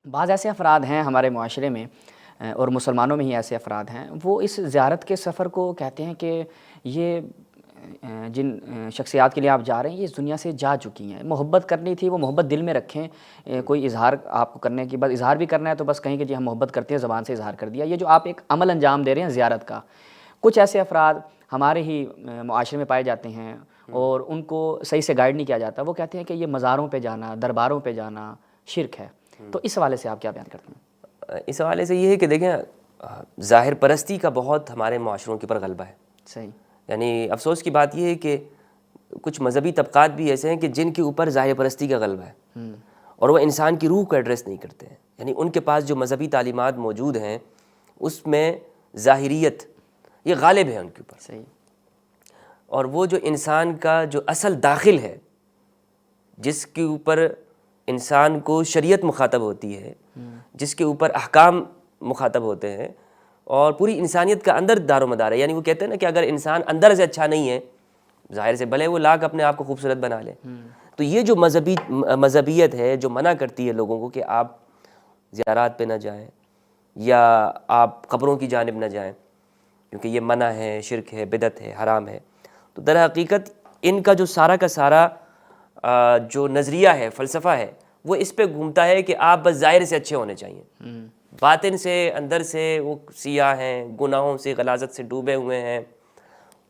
بعض ایسے افراد ہیں ہمارے معاشرے میں اور مسلمانوں میں ہی ایسے افراد ہیں، وہ اس زیارت کے سفر کو کہتے ہیں کہ یہ جن شخصیات کے لیے آپ جا رہے ہیں یہ اس دنیا سے جا چکی ہیں، محبت کرنی تھی وہ محبت دل میں رکھیں، کوئی اظہار آپ کو کرنے کی بس اظہار بھی کرنا ہے تو بس کہیں کہ جی ہم محبت کرتے ہیں، زبان سے اظہار کر دیا۔ یہ جو آپ ایک عمل انجام دے رہے ہیں زیارت کا، کچھ ایسے افراد ہمارے ہی معاشرے میں پائے جاتے ہیں اور ان کو صحیح سے گائیڈ نہیں کیا جاتا، وہ کہتے ہیں کہ یہ مزاروں پہ جانا، درباروں پہ جانا شرک ہے۔ تو اس حوالے سے آپ کیا بیان کرتے ہیں؟ اس حوالے سے یہ ہے کہ دیکھیں ظاہر پرستی کا بہت ہمارے معاشروں کے اوپر غلبہ ہے۔ صحیح۔ یعنی افسوس کی بات یہ ہے کہ کچھ مذہبی طبقات بھی ایسے ہیں کہ جن کے اوپر ظاہر پرستی کا غلبہ ہے اور وہ انسان کی روح کو ایڈریس نہیں کرتے ہیں۔ یعنی ان کے پاس جو مذہبی تعلیمات موجود ہیں اس میں ظاہریت یہ غالب ہے ان کے اوپر، صحیح۔ اور وہ جو انسان کا جو اصل داخل ہے، جس کے اوپر انسان کو شریعت مخاطب ہوتی ہے، جس کے اوپر احکام مخاطب ہوتے ہیں اور پوری انسانیت کا اندر دار و مدار ہے۔ یعنی وہ کہتے ہیں نا کہ اگر انسان اندر سے اچھا نہیں ہے، ظاہر سے بھلے وہ لاکھ اپنے آپ کو خوبصورت بنا لے، تو یہ جو مذہبیت ہے جو منع کرتی ہے لوگوں کو کہ آپ زیارات پہ نہ جائیں یا آپ قبروں کی جانب نہ جائیں کیونکہ یہ منع ہے، شرک ہے، بدعت ہے، حرام ہے، تو در حقیقت ان کا جو سارا کا سارا جو نظریہ ہے، فلسفہ ہے، وہ اس پہ گھومتا ہے کہ آپ بس ظاہر سے اچھے ہونے چاہیے، باطن سے اندر سے وہ سیاہ ہیں، گناہوں سے غلاظت سے ڈوبے ہوئے ہیں،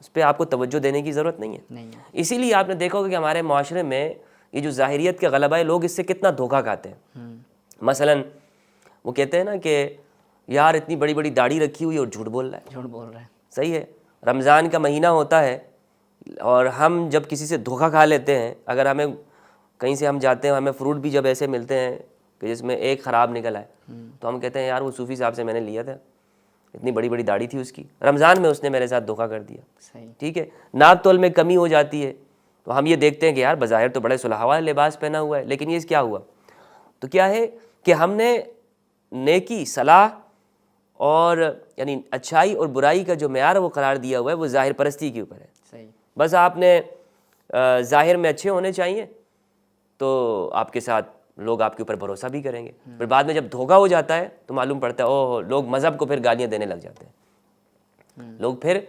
اس پہ آپ کو توجہ دینے کی ضرورت نہیں ہے۔ اسی لیے آپ نے دیکھا ہوگا کہ ہمارے معاشرے میں یہ جو ظاہریت کا غلبہ ہے، لوگ اس سے کتنا دھوکہ کھاتے ہیں۔ مثلا وہ کہتے ہیں نا کہ یار اتنی بڑی بڑی داڑھی رکھی ہوئی اور جھوٹ بول رہا ہے، جھوٹ بول رہے ہیں۔ صحیح ہے، رمضان کا مہینہ ہوتا ہے اور ہم جب کسی سے دھوکہ کھا لیتے ہیں، اگر ہمیں کہیں سے ہم جاتے ہیں، ہمیں فروٹ بھی جب ایسے ملتے ہیں کہ جس میں ایک خراب نکل آئے، تو ہم کہتے ہیں یار وہ صوفی صاحب سے میں نے لیا تھا، اتنی بڑی بڑی داڑھی تھی اس کی، رمضان میں اس نے میرے ساتھ دھوکہ کر دیا۔ صحیح۔ ٹھیک ہے، ناپ تول میں کمی ہو جاتی ہے تو ہم یہ دیکھتے ہیں کہ یار بظاہر تو بڑے صلح والا لباس پہنا ہوا ہے، لیکن یہ کیا ہوا؟ تو کیا ہے کہ ہم نے نیکی، صلاح اور یعنی اچھائی اور برائی کا جو معیار وہ قرار دیا ہوا ہے وہ ظاہر پرستی کے اوپر ہے۔ صحیح۔ بس آپ نے ظاہر میں اچھے ہونے چاہیے تو آپ کے ساتھ لوگ آپ کے اوپر بھروسہ بھی کریں گے، پھر بعد میں جب دھوکہ ہو جاتا ہے تو معلوم پڑتا ہے اوہ لوگ مذہب کو پھر گالیاں دینے لگ جاتے ہیں، لوگ پھر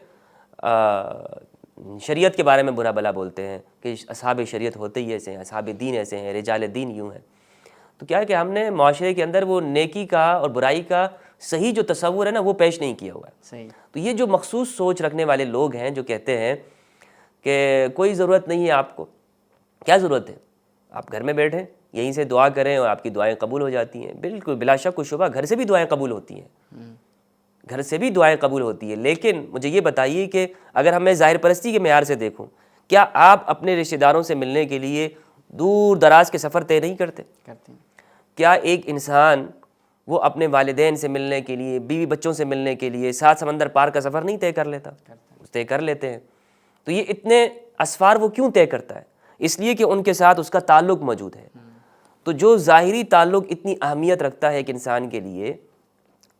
شریعت کے بارے میں برا بھلا بولتے ہیں کہ اصحاب شریعت ہوتے ہی ایسے ہیں، اصحاب دین ایسے ہیں، رجال دین یوں ہیں۔ تو کیا ہے کہ ہم نے معاشرے کے اندر وہ نیکی کا اور برائی کا صحیح جو تصور ہے نا وہ پیش نہیں کیا ہوا ہے۔ صحیح۔ تو یہ جو مخصوص سوچ رکھنے والے لوگ ہیں جو کہتے ہیں کہ کوئی ضرورت نہیں ہے آپ کو، کیا ضرورت ہے؟ آپ گھر میں بیٹھیں، یہیں سے دعا کریں اور آپ کی دعائیں قبول ہو جاتی ہیں۔ بالکل بلا شک و شبہ گھر سے بھی دعائیں قبول ہوتی ہیں، گھر سے بھی دعائیں قبول ہوتی ہیں، لیکن مجھے یہ بتائیے کہ اگر ہم میں ظاہر پرستی کے معیار سے دیکھوں، کیا آپ اپنے رشتہ داروں سے ملنے کے لیے دور دراز کے سفر طے نہیں کرتے؟ کرتے ہیں۔ کیا ایک انسان وہ اپنے والدین سے ملنے کے لیے، بیوی بچوں سے ملنے کے لیے 7 سمندر پار کا سفر نہیں طے کر لیتا؟ طے کر لیتے ہیں۔ تو یہ اتنے اسفار وہ کیوں طے کرتا ہے؟ اس لیے کہ ان کے ساتھ اس کا تعلق موجود ہے۔ تو جو ظاہری تعلق اتنی اہمیت رکھتا ہے ایک انسان کے لیے،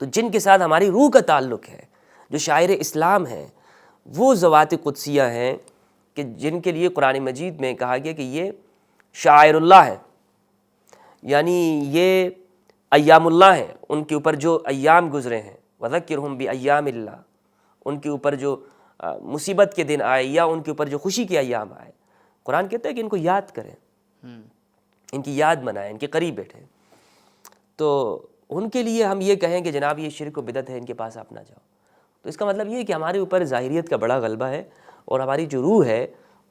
تو جن کے ساتھ ہماری روح کا تعلق ہے، جو شاعر اسلام ہیں، وہ ذوات قدسیہ ہیں کہ جن کے لیے قرآن مجید میں کہا گیا کہ یہ شاعر اللہ ہے، یعنی یہ ایام اللہ ہیں، ان کے اوپر جو ایام گزرے ہیں، وذکرہم بایام اللہ، ان کے اوپر جو مصیبت کے دن آئے یا ان کے اوپر جو خوشی کے ایام آئے، قرآن کہتا ہے کہ ان کو یاد کریں، ان کی یاد منائیں، ان کے قریب بیٹھیں۔ تو ان کے لیے ہم یہ کہیں کہ جناب یہ شرک و بدعت ہے، ان کے پاس آپ نہ جاؤ، تو اس کا مطلب یہ ہے کہ ہمارے اوپر ظاہریت کا بڑا غلبہ ہے اور ہماری جو روح ہے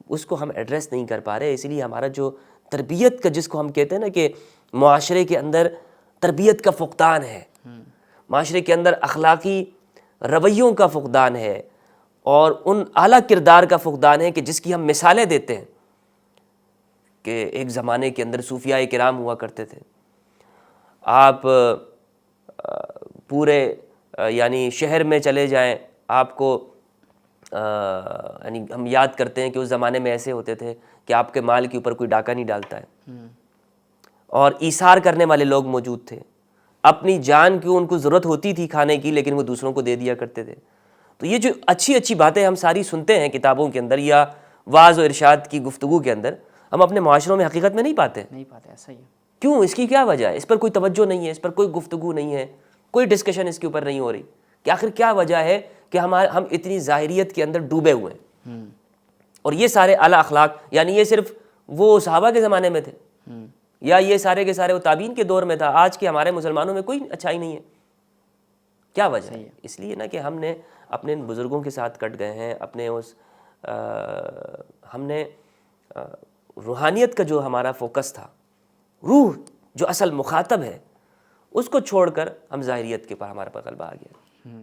اس کو ہم ایڈریس نہیں کر پا رہے، اسی لیے ہمارا جو تربیت کا، جس کو ہم کہتے ہیں نا کہ معاشرے کے اندر تربیت کا فقدان ہے، معاشرے کے اندر اخلاقی رویوں کا فقدان ہے اور ان اعلیٰ کردار کا فقدان ہے کہ جس کی ہم مثالیں دیتے ہیں کہ ایک زمانے کے اندر صوفیاء کرام ہوا کرتے تھے۔ آپ پورے یعنی شہر میں چلے جائیں، آپ کو یعنی ہم یاد کرتے ہیں کہ اس زمانے میں ایسے ہوتے تھے کہ آپ کے مال کے اوپر کوئی ڈاکہ نہیں ڈالتا ہے، اور ایثار کرنے والے لوگ موجود تھے، اپنی جان کی ان کو ضرورت ہوتی تھی کھانے کی لیکن وہ دوسروں کو دے دیا کرتے تھے۔ تو یہ جو اچھی اچھی باتیں ہم ساری سنتے ہیں کتابوں کے اندر یا وعظ و ارشاد کی گفتگو کے اندر، ہم اپنے معاشروں میں حقیقت میں نہیں پاتے۔ نہیں پاتے، ایسا ہی ہے۔ کیوں؟ اس کی کیا وجہ ہے؟ اس پر کوئی توجہ نہیں ہے، اس پر کوئی گفتگو نہیں ہے، کوئی ڈسکشن اس کے اوپر نہیں ہو رہی کہ آخر کیا وجہ ہے کہ ہم اتنی ظاہریت کے اندر ڈوبے ہوئے ہیں. اور یہ سارے اعلیٰ اخلاق، یعنی یہ صرف وہ صحابہ کے زمانے میں تھے یا یہ سارے کے سارے وہ تابعین کے دور میں تھا، آج کے ہمارے مسلمانوں میں کوئی اچھائی نہیں ہے. کیا وجہ ہے؟ اس لیے نا کہ ہم نے اپنے بزرگوں کے ساتھ کٹ گئے ہیں، اپنے ہم نے روحانیت کا جو ہمارا فوکس تھا، روح جو اصل مخاطب ہے، اس کو چھوڑ کر ہم ظاہریت کے پر ہمارا غلبہ آ گیا.